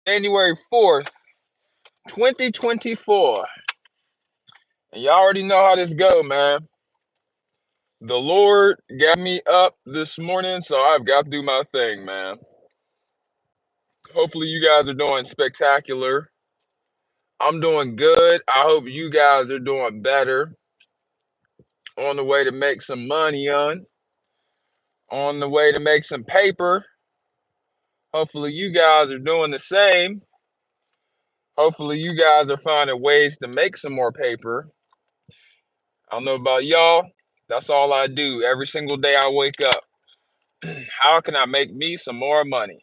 January 4th, 2024. And y'all already know how this go, man. The Lord got me up this morning, so I've got to do my thing, man. Hopefully you guys are doing spectacular. I'm doing good. I hope you guys are doing better. On the way to make some money on the way to make some paper. Hopefully you guys are doing the same. Hopefully you guys are finding ways to make some more paper. I don't know about y'all. That's all I do every single day I wake up. How can I make me some more money?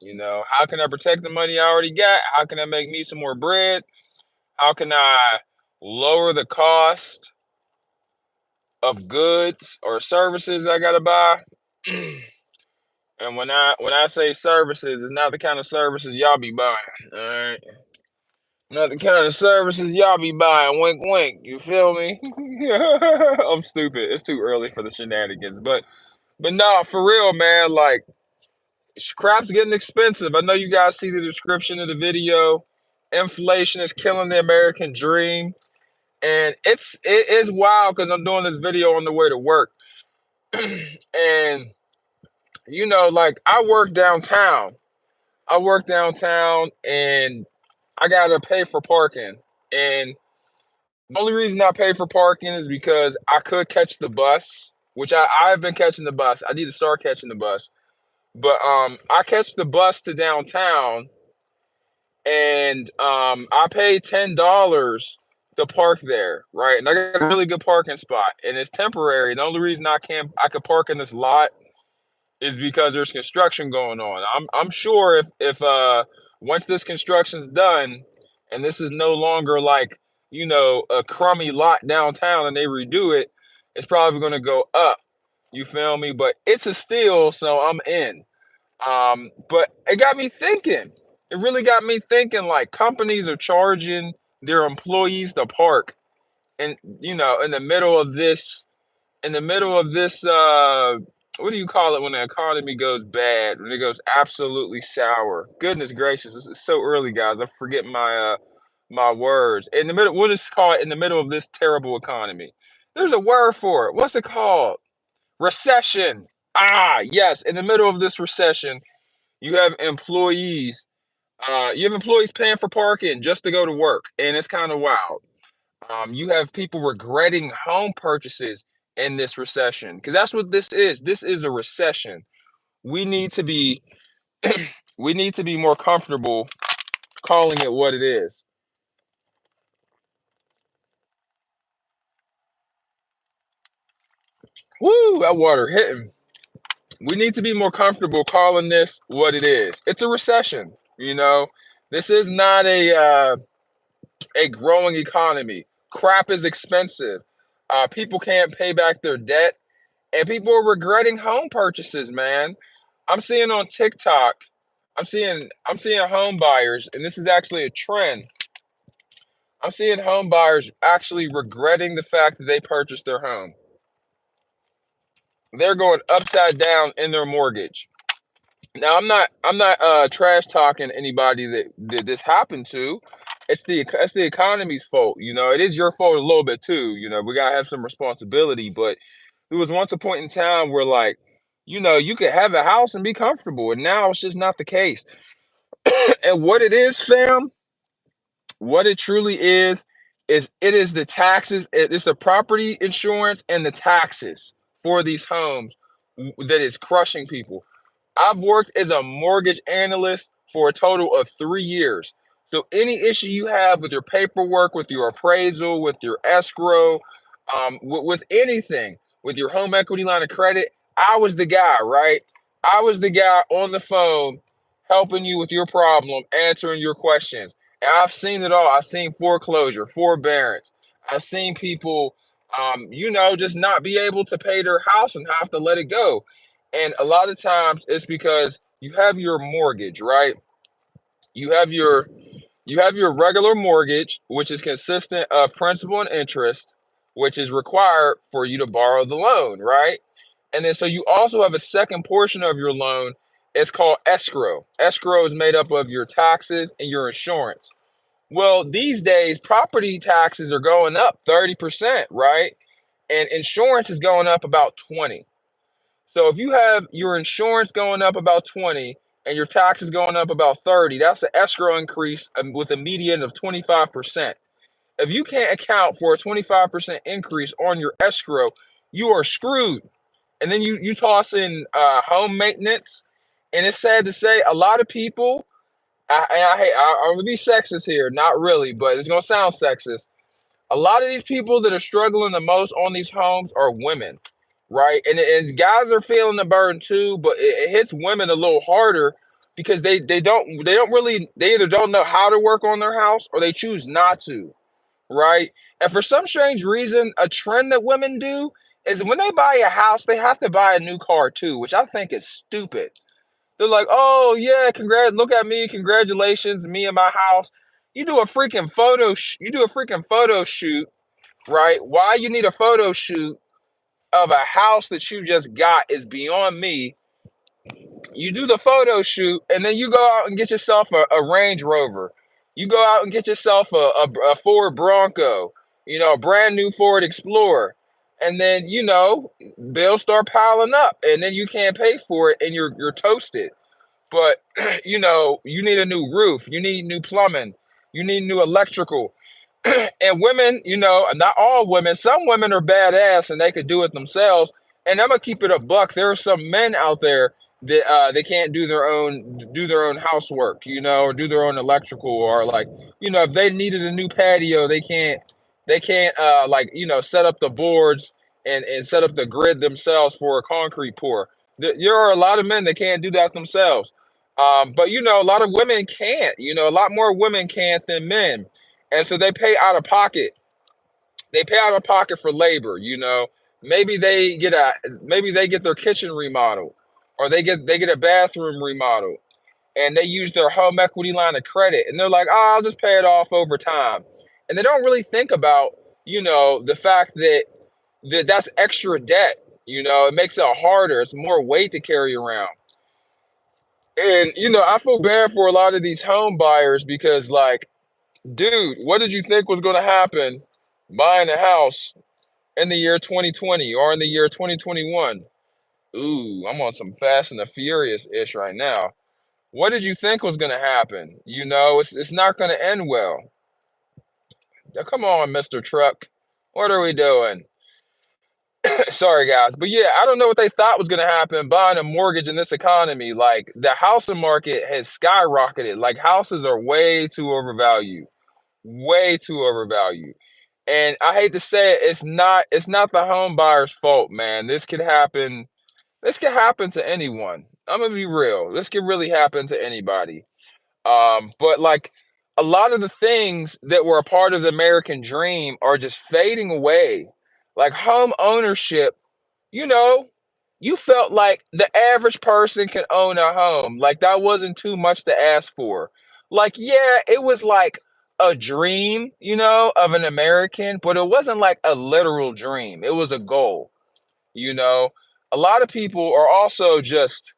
How can I protect the money I already got? How can I make me some more bread? How can I lower the cost of goods or services I gotta buy? And when I say services, it's not the kind of services y'all be buying. All right. Not the kind of services y'all be buying. Wink, wink. You feel me? I'm stupid. It's too early for the shenanigans. But no, for real, man. Like, crap's getting expensive. I know you guys see the description of the video. Inflation is killing the American dream. And it is wild because I'm doing this video on the way to work. And, like, I work downtown. And I got to pay for parking. And the only reason I pay for parking is because I could catch the bus, which I've been catching the bus. I need to start catching the bus. But I catch the bus to downtown, and I pay $10 to park there, right? And I got a really good parking spot, and it's temporary. The only reason I could park in this lot is because there's construction going on. I'm sure if once this construction's done, and this is no longer like a crummy lot downtown, and they redo it, it's probably going to go up. You feel me? But it's a steal, so I'm in. But it got me thinking. It really got me thinking. Like, companies are charging their employees to park, and in the middle of this, what do you call it when the economy goes bad? When it goes absolutely sour? Goodness gracious, this is so early, guys. I forget my words. In the middle, we'll just call it in the middle of this terrible economy. There's a word for it. What's it called? Recession. Ah, yes. In the middle of this recession, you have employees. You have employees paying for parking just to go to work, and it's kind of wild. You have people regretting home purchases in this recession, because that's what this is. This is a recession. We need to be we need to be more comfortable calling it what it is. Woo, that water hitting. We need to be more comfortable calling this what it is. It's a recession. This is not a growing economy. Crap is expensive. People can't pay back their debt, and people are regretting home purchases. Man, I'm seeing on TikTok. I'm seeing home buyers, and this is actually a trend. I'm seeing home buyers actually regretting the fact that they purchased their home. They're going upside down in their mortgage. Now, I'm not trash talking anybody that this happened to. It's the economy's fault. It is your fault a little bit too. We gotta have some responsibility. But there was once a point in time where, like, you could have a house and be comfortable, and now it's just not the case. And what it is, fam, what it truly is it is the taxes. It's the property insurance and the taxes for these homes that is crushing people. I've worked as a mortgage analyst for a total of 3 years. So any issue you have with your paperwork, with your appraisal, with your escrow, with anything, with your home equity line of credit, I was the guy, right? I was the guy on the phone helping you with your problem, answering your questions. And I've seen it all. I've seen foreclosure, forbearance. I've seen people, just not be able to pay their house and have to let it go. And a lot of times it's because you have your mortgage, right? You have your you have your regular mortgage, which is consistent of principal and interest, which is required for you to borrow the loan, right? And then so you also have a second portion of your loan It's called escrow. Escrow is made up of your taxes and your insurance. Well, these days, property taxes are going up 30%, right? And insurance is going up about 20. So if you have your insurance going up about 20 and your taxes going up about 30, that's an escrow increase with a median of 25%. If you can't account for a 25% increase on your escrow, you are screwed. And then you toss in home maintenance, and it's sad to say a lot of people. I'm gonna be sexist here, not really, but it's gonna sound sexist. A lot of these people that are struggling the most on these homes are women, right? And guys are feeling the burden too, but it hits women a little harder because they don't really, they either don't know how to work on their house or they choose not to, right? And for some strange reason, a trend that women do is when they buy a house, they have to buy a new car too, which I think is stupid. They're like, oh yeah, look at me, congratulations, me and my house. You do a freaking photo shoot, right? Why you need a photo shoot of a house that you just got is beyond me. You do the photo shoot, and then you go out and get yourself a Range Rover. You go out and get yourself a Ford Bronco, a brand new Ford Explorer. And then, bills start piling up, and then you can't pay for it, and you're toasted. But you need a new roof, you need new plumbing, you need new electrical. And women, not all women, some women are badass and they could do it themselves. And I'm gonna keep it a buck. There are some men out there that they can't do their own housework, or do their own electrical, or like, if they needed a new patio, they can't set up the boards and set up the grid themselves for a concrete pour. There are a lot of men that can't do that themselves. But a lot of women can't. A lot more women can't than men, and so they pay out of pocket. They pay out of pocket for labor. Maybe they get their kitchen remodeled, or they get a bathroom remodeled, and they use their home equity line of credit, and they're like, oh, I'll just pay it off over time, and they don't really think about the fact that's extra debt. It makes it harder. It's more weight to carry around. And I feel bad for a lot of these home buyers because, like, dude, what did you think was going to happen buying a house in the year 2020 or in the year 2021? Ooh, I'm on some Fast and the Furious ish right now. What did you think was going to happen? It's not going to end well. Now, come on, Mr. Truck. What are we doing? Sorry, guys. But yeah, I don't know what they thought was going to happen buying a mortgage in this economy. Like, the housing market has skyrocketed. Like, houses are way too overvalued. Way too overvalued. And I hate to say it, it's not the home buyer's fault, man. This could happen. This could happen to anyone. I'm gonna be real. This could really happen to anybody. But like, a lot of the things that were a part of the American dream are just fading away. Like home ownership, you know, you felt like the average person can own a home. Like that wasn't too much to ask for. Like, yeah, it was like a dream, of an American, but it wasn't like a literal dream. It was a goal, you know. A lot of people are also just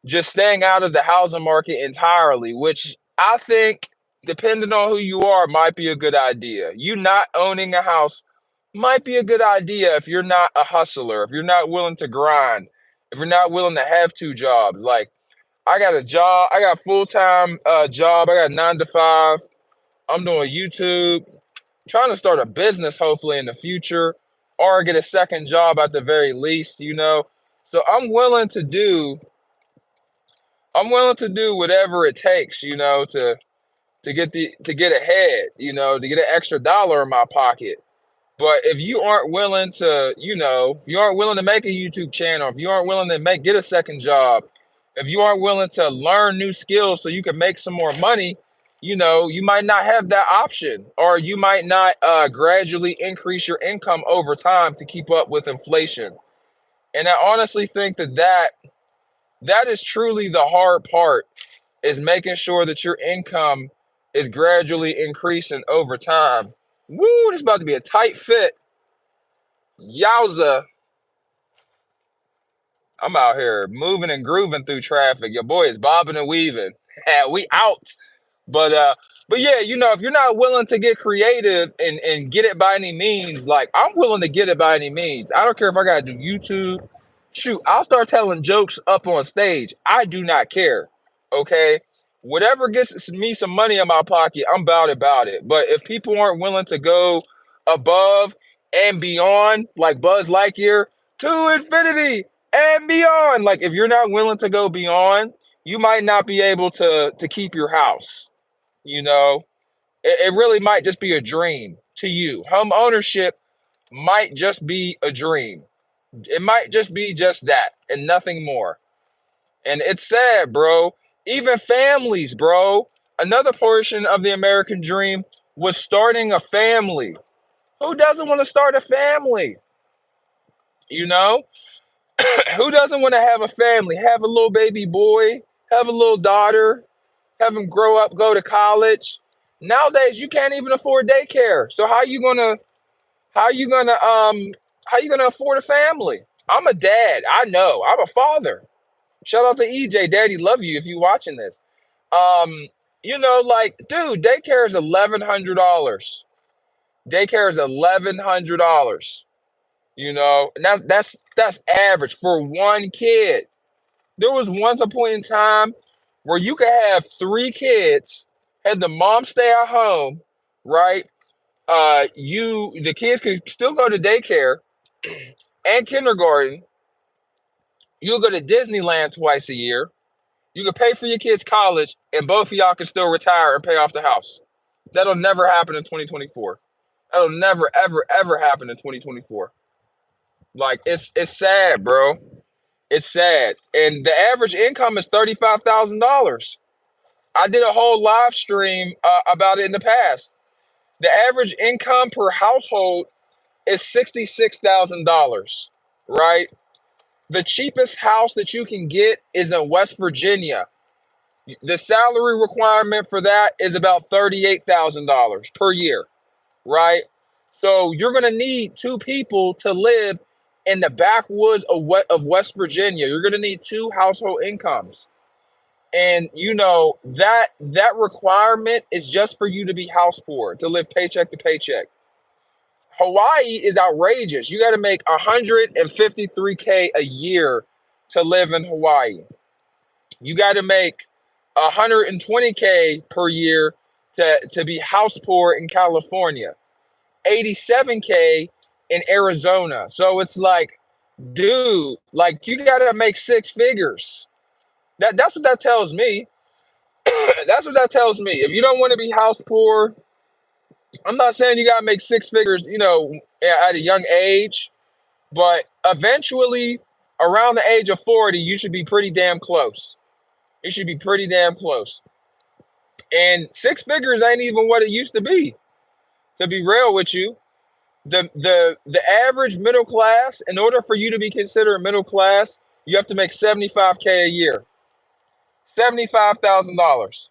staying out of the housing market entirely, which I think, depending on who you are, might be a good idea. You not owning a house might be a good idea if you're not a hustler, if you're not willing to grind, if you're not willing to have two jobs. Like, I got a job, I got a full-time job, I got 9 to 5. I'm doing YouTube, trying to start a business hopefully in the future, or get a second job at the very least. So I'm willing to do whatever it takes, to get ahead, to get an extra dollar in my pocket. But if you aren't willing to, if you aren't willing to make a YouTube channel, if you aren't willing to get a second job, if you aren't willing to learn new skills so you can make some more money, you might not have that option, or you might not gradually increase your income over time to keep up with inflation. And I honestly think that is truly the hard part, is making sure that your income is gradually increasing over time. Woo, this is about to be a tight fit. Yowza. I'm out here moving and grooving through traffic. Your boy is bobbing and weaving. We out. But yeah, if you're not willing to get creative and get it by any means, like I'm willing to get it by any means. I don't care if I gotta do YouTube. Shoot, I'll start telling jokes up on stage. I do not care. Okay. Whatever gets me some money in my pocket, I'm about it. But if people aren't willing to go above and beyond, like Buzz Lightyear, to infinity and beyond, like if you're not willing to go beyond, you might not be able to keep your house. You know, it really might just be a dream to you. Home ownership might just be a dream. It might just be just that and nothing more. And it's sad, bro. Even families, bro. Another portion of the American dream was starting a family. Who doesn't want to start a family? You know? Who doesn't want to have a family? Have a little baby boy, have a little daughter, have them grow up, go to college. Nowadays, you can't even afford daycare. So how you gonna how you gonna afford a family? I'm a dad. I know. I'm a father. Shout out to EJ, Daddy, love you if you watching this. Um, like, dude, daycare is $1,100. Daycare is $1,100. And that's average for one kid. There was once a point in time where you could have three kids, had the mom stay at home, right? The kids could still go to daycare and kindergarten. You'll go to Disneyland twice a year. You can pay for your kids' college, and both of y'all can still retire and pay off the house. That'll never happen in 2024. That'll never, ever, ever happen in 2024. Like it's sad, bro. It's sad. And the average income is $35,000. I did a whole live stream about it in the past. The average income per household is $66,000, right? The cheapest house that you can get is in West Virginia. The salary requirement for that is about $38,000 per year, right? So you're going to need two people to live in the backwoods of West Virginia. You're going to need two household incomes. And that requirement is just for you to be house poor, to live paycheck to paycheck. Hawaii is outrageous. You got to make 153K a year to live in Hawaii. You got to make 120K per year to be house poor in California. 87K in Arizona. So it's like, dude, like you got to make six figures. That's what that tells me. That's what that tells me. If you don't want to be house poor, I'm not saying you got to make six figures, at a young age, but eventually around the age of 40, you should be pretty damn close. You should be pretty damn close. And six figures ain't even what it used to be. To be real with you, the average middle class, in order for you to be considered middle class, you have to make 75K a year. $75,000.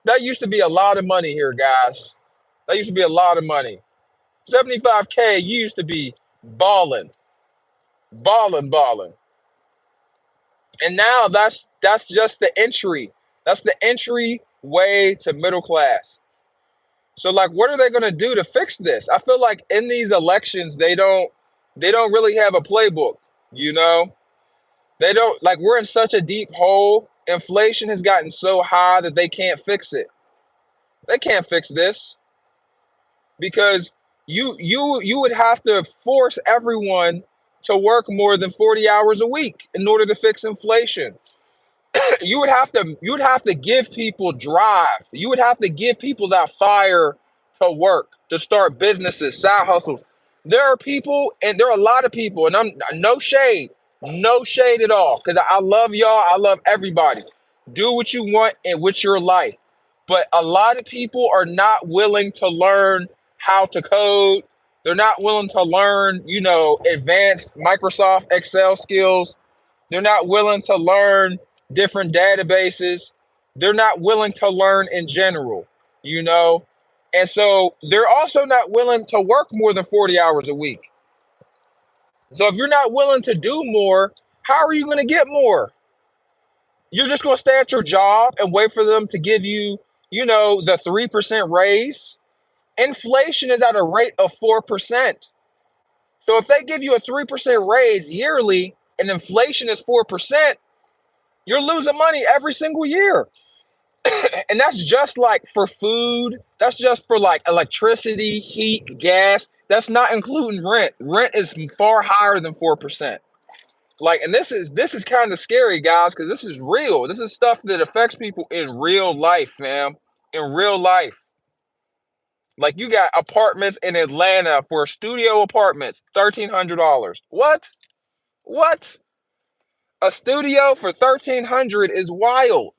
That used to be a lot of money here, guys. That used to be a lot of money. 75K, you used to be balling, balling. And now that's just the entry. That's the entry way to middle class. So like what are they going to do to fix this? I feel like in these elections they don't really have a playbook, you know? They don't, like, we're in such a deep hole. Inflation has gotten so high that they can't fix it. They can't fix this because you would have to force everyone to work more than 40 hours a week in order to fix inflation. You would have to give people drive. You would have to give people that fire to work, to start businesses, side hustles. There are people, and there are a lot of people, and I'm no shade at all, because I love y'all. I love everybody. Do what you want and with your life. But a lot of people are not willing to learn how to code. They're not willing to learn, advanced Microsoft Excel skills. They're not willing to learn different databases. They're not willing to learn in general, you know? And so they're also not willing to work more than 40 hours a week. So if you're not willing to do more, How are you going to get more? You're just going to stay at your job and wait for them to give you, the 3% raise? Inflation is at a rate of 4%. So if they give you a 3% raise yearly and inflation is 4%, you're losing money every single year. And that's just like for food. That's just for like electricity, heat, gas. That's not including rent. Rent is far higher than 4%. Like, and this is kind of scary, guys, because this is real. This is stuff that affects people in real life, fam. In real life. Like, you got apartments in Atlanta for studio apartments, $1,300. What? What? A studio for $1,300 is wild.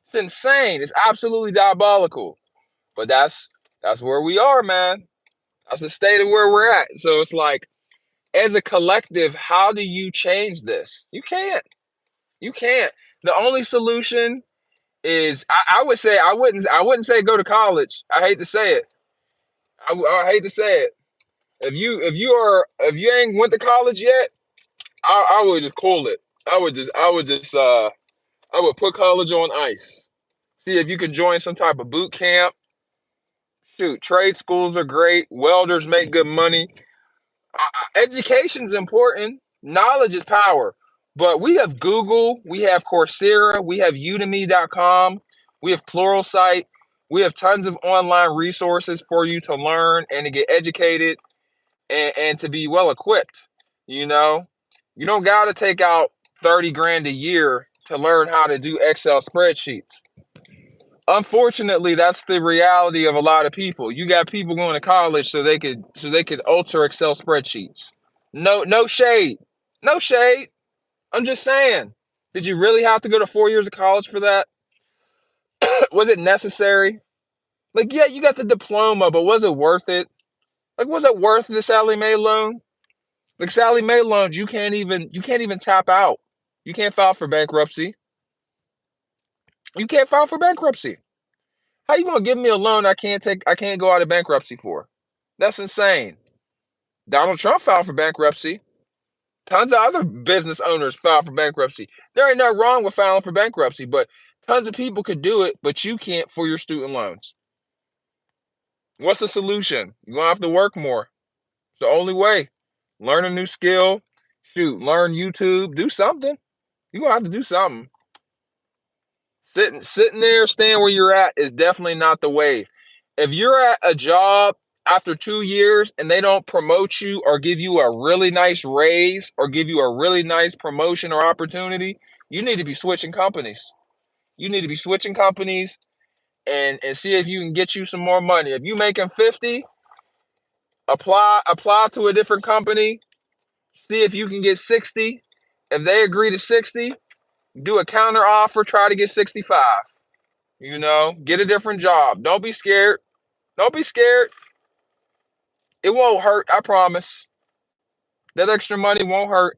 It's insane. It's absolutely diabolical. But that's where we are, man. That's the state of where we're at. So it's like, as a collective, how do you change this? You can't. You can't. The only solution is, I would say, I wouldn't say go to college. I hate to say it. I hate to say it. If you ain't went to college yet, I would just cool it. I would put college on ice. See if you can join some type of boot camp. Shoot, trade schools are great. Welders make good money. Education's important. Knowledge is power. But we have Google, we have Coursera, we have Udemy.com, we have Pluralsight. We have tons of online resources for you to learn and to get educated and to be well equipped. You know, you don't got to take out 30 grand a year to learn how to do Excel spreadsheets. Unfortunately, that's the reality of a lot of people. You got people going to college so they could alter Excel spreadsheets. No shade. No shade. I'm just saying. Did you really have to go to 4 years of college for that? Was it necessary? Like, yeah, you got the diploma, but was it worth it? Like, was it worth the Sallie Mae loan? Like, Sallie Mae loans, you can't even tap out. You can't file for bankruptcy. You can't file for bankruptcy. How you gonna give me a loan I can't go out of bankruptcy for? That's insane. Donald Trump filed for bankruptcy. Tons of other business owners filed for bankruptcy. There ain't nothing wrong with filing for bankruptcy, but tons of people could do it, but you can't for your student loans. What's the solution? You're gonna have to work more. It's the only way. Learn a new skill. Shoot, learn YouTube. Do something. You're gonna have to do something. Sitting there, staying where you're at is definitely not the way. If you're at a job after 2 years and they don't promote you or give you a really nice raise or give you a really nice promotion or opportunity, you need to be switching companies. You need to be switching companies and see if you can get you some more money. If you making 50, apply to a different company, see if you can get 60. If they agree to 60, do a counter offer, try to get 65. Get a different job. Don't be scared. Don't be scared. It won't hurt, I promise. That extra money won't hurt.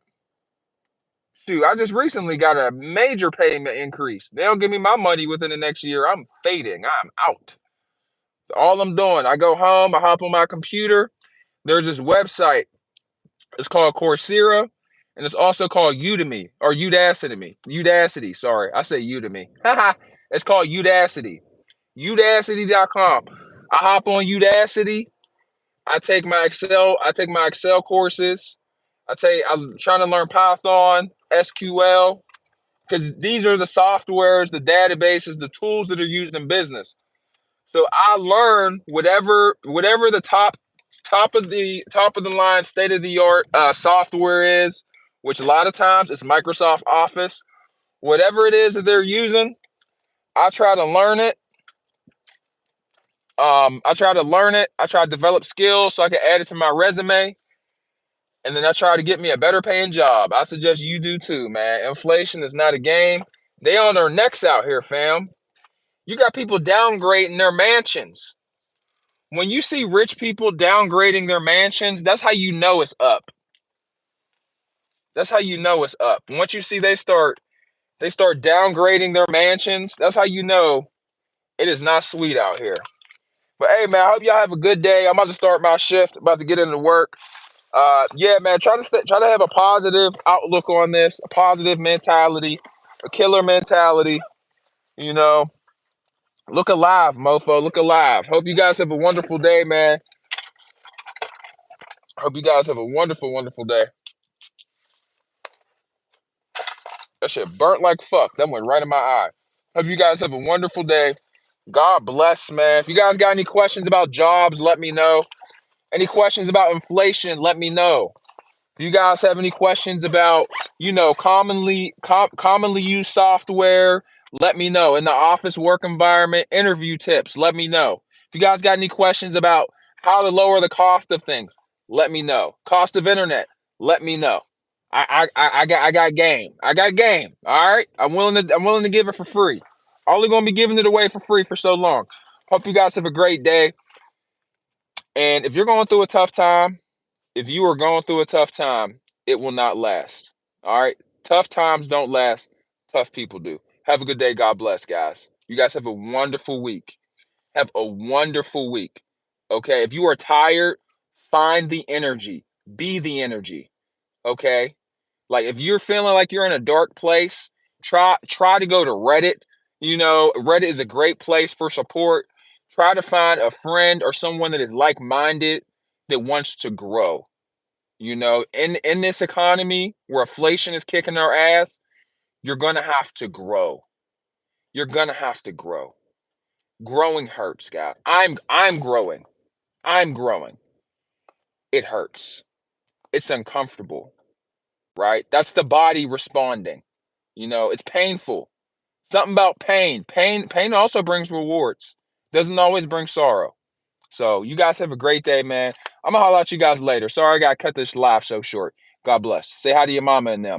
Shoot, I just recently got a major payment increase. They don't give me my money within the next year. I'm fading. I'm out. All I'm doing, I go home, I hop on my computer. There's this website. It's called Coursera, and it's also called Udemy or Udacity. Udacity, sorry. I say Udemy. It's called Udacity. Udacity.com. I hop on Udacity. I take my Excel courses. I'm trying to learn Python, SQL, because these are the softwares, the databases, the tools that are used in business. So I learn whatever the top of the line, state of the art software is, which a lot of times it's Microsoft Office. Whatever it is that they're using, I try to learn it. I try to learn it. I try to develop skills so I can add it to my resume. And then I try to get me a better paying job. I suggest you do too, man. Inflation is not a game. They on their necks out here, fam. You got people downgrading their mansions. When you see rich people downgrading their mansions, that's how you know it's up. That's how you know it's up. Once you see they start downgrading their mansions, that's how you know it is not sweet out here. But hey, man, I hope y'all have a good day. I'm about to start my shift, about to get into work. Yeah, man, try to have a positive outlook on this, a positive mentality, a killer mentality. You know, look alive, mofo. Look alive. Hope you guys have a wonderful day, man. Hope you guys have a wonderful, wonderful day. That shit burnt like fuck. That went right in my eye. Hope you guys have a wonderful day. God bless, man. If you guys got any questions about jobs, let me know. Any questions about inflation, let me know. Do you guys have any questions about, commonly used software? Let me know. In the office work environment, interview tips, let me know. If you guys got any questions about how to lower the cost of things, let me know. Cost of internet, let me know. I got game. I got game. All right. I'm willing to give it for free. Only gonna be giving it away for free for so long. Hope you guys have a great day. And if you're going through a tough time, if you are going through a tough time, it will not last. All right? Tough times don't last. Tough people do. Have a good day. God bless, guys. You guys have a wonderful week. Have a wonderful week. Okay? If you are tired, find the energy. Be the energy. Okay? Like if you're feeling like you're in a dark place, try to go to Reddit. Reddit is a great place for support. Try to find a friend or someone that is like-minded that wants to grow. In this economy where inflation is kicking our ass, you're gonna have to grow. You're gonna have to grow. Growing hurts, guys. I'm growing. I'm growing. It hurts. It's uncomfortable, right? That's the body responding. It's painful. Something about pain. Pain also brings rewards. Doesn't always bring sorrow. So you guys have a great day, man. I'm gonna holler at you guys later. Sorry I gotta cut this live so short. God bless. Say hi to your mama and them.